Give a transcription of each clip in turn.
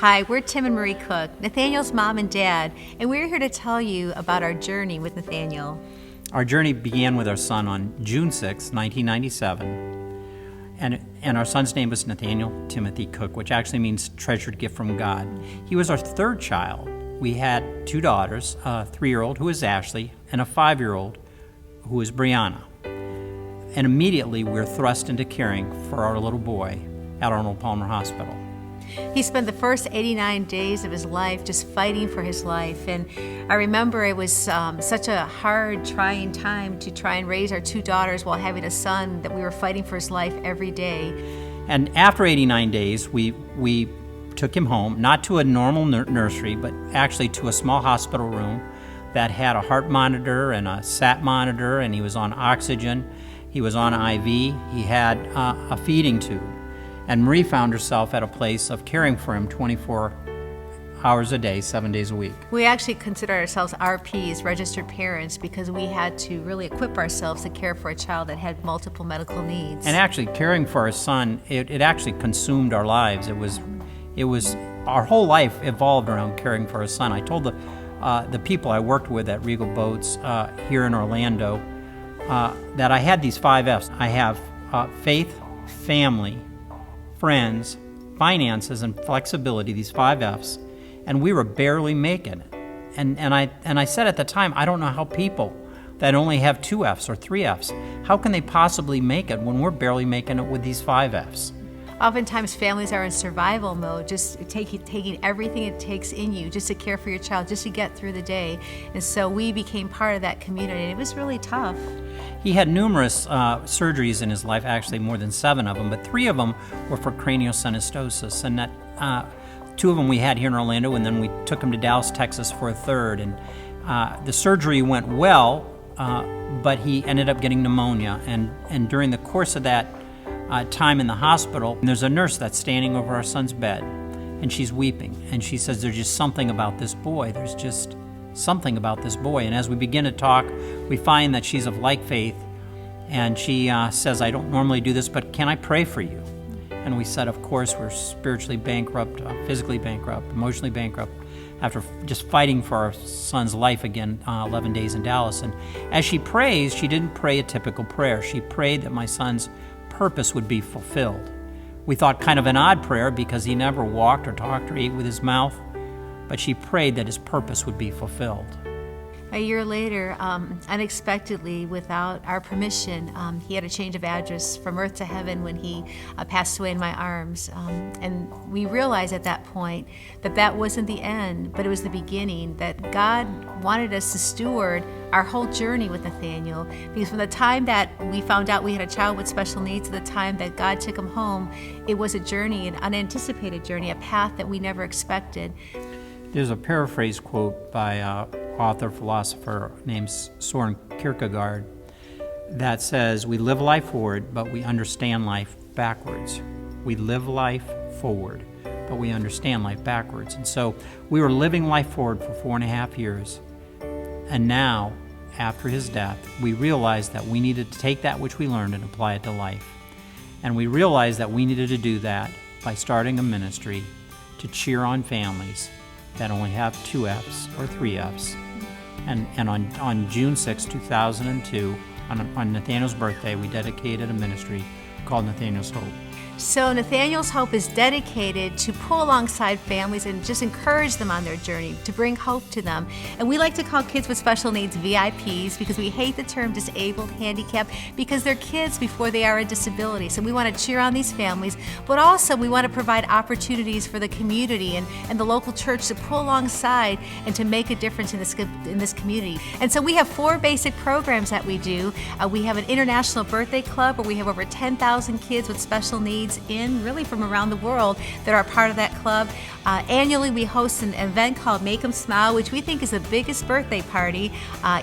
Hi, we're Tim and Marie Cook, Nathaniel's mom and dad, and we're here to tell you about our journey with Nathaniel. Our journey began with our son on June 6, 1997, and our son's name was Nathaniel Timothy Cook, which actually means treasured gift from God. He was our third child. We had two daughters, a 3-year-old who was Ashley, and a 5-year-old who was Brianna. And immediately we were thrust into caring for our little boy at Arnold Palmer Hospital. He spent the first 89 days of his life just fighting for his life, and I remember it was such a hard, trying time to try and raise our two daughters while having a son that we were fighting for his life every day. And after 89 days, we took him home, not to a normal nursery, but actually to a small hospital room that had a heart monitor and a sat monitor, and he was on oxygen, he was on IV, he had a feeding tube. And Marie found herself at a place of caring for him 24 hours a day, 7 days a week. We actually consider ourselves RPs, registered parents, because we had to really equip ourselves to care for a child that had multiple medical needs. And actually caring for our son, it actually consumed our lives. It was our whole life evolved around caring for our son. I told the people I worked with at Regal Boats here in Orlando that I had these 5 F's. I have faith, family, friends, finances, and flexibility, these 5 F's, and we were barely making it. And I said at the time, I don't know how people that only have 2 F's or 3 F's, how can they possibly make it when we're barely making it with these 5 F's? Oftentimes families are in survival mode, just taking everything it takes in you just to care for your child, just to get through the day. And so we became part of that community, and it was really tough. He had numerous surgeries in his life, actually more than 7 of them, but 3 of them were for craniosynostosis, and that 2 of them we had here in Orlando, and then we took him to Dallas, Texas for a third. And the surgery went well, but he ended up getting pneumonia, and during the course of that time in the hospital, there's a nurse that's standing over our son's bed, and she's weeping, and she says, there's just something about this boy. There's just something about this boy. And as we begin to talk, we find that she's of like faith, and she says, I don't normally do this, but can I pray for you? And we said, of course. We're spiritually bankrupt, physically bankrupt, emotionally bankrupt, after just fighting for our son's life again 11 days in Dallas. And as she prays, she didn't pray a typical prayer. She prayed that my son's purpose would be fulfilled. We thought kind of an odd prayer because he never walked or talked or ate with his mouth, but she prayed that his purpose would be fulfilled. A year later, unexpectedly, without our permission, he had a change of address from earth to heaven when he passed away in my arms. And we realized at that point that wasn't the end, but it was the beginning, that God wanted us to steward our whole journey with Nathaniel. Because from the time that we found out we had a child with special needs to the time that God took him home, it was a journey, an unanticipated journey, a path that we never expected. There's a paraphrase quote by author, philosopher named Soren Kierkegaard that says, we live life forward, but we understand life backwards. We live life forward, but we understand life backwards. And so we were living life forward for 4.5 years. And now, after his death, we realized that we needed to take that which we learned and apply it to life. And we realized that we needed to do that by starting a ministry to cheer on families that only have 2 F's or 3 F's. And on June 6, 2002, on Nathaniel's birthday, we dedicated a ministry called Nathaniel's Hope. So Nathaniel's Hope is dedicated to pull alongside families and just encourage them on their journey, to bring hope to them. And we like to call kids with special needs VIPs because we hate the term disabled, handicapped, because they're kids before they are a disability. So we want to cheer on these families, but also we want to provide opportunities for the community and the local church to pull alongside and to make a difference in this community. And so we have 4 basic programs that we do. We have an international birthday club where we have over 10,000 kids with special needs really from around the world that are part of that club. Annually, we host an event called Make 'em Smile, which we think is the biggest birthday party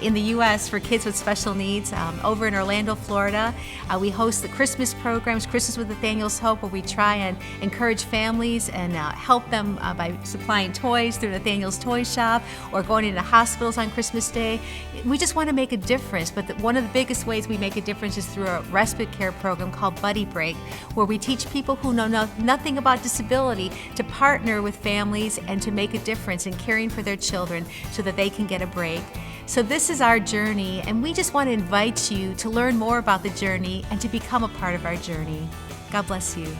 in the U.S. for kids with special needs over in Orlando, Florida. We host the Christmas programs, Christmas with Nathaniel's Hope, where we try and encourage families and help them by supplying toys through Nathaniel's Toy Shop or going into hospitals on Christmas Day. We just want to make a difference, but one of the biggest ways we make a difference is through a respite care program called Buddy Break, where we teach teach people who know nothing about disability to partner with families and to make a difference in caring for their children so that they can get a break. So this is our journey, and we just want to invite you to learn more about the journey and to become a part of our journey. God bless you.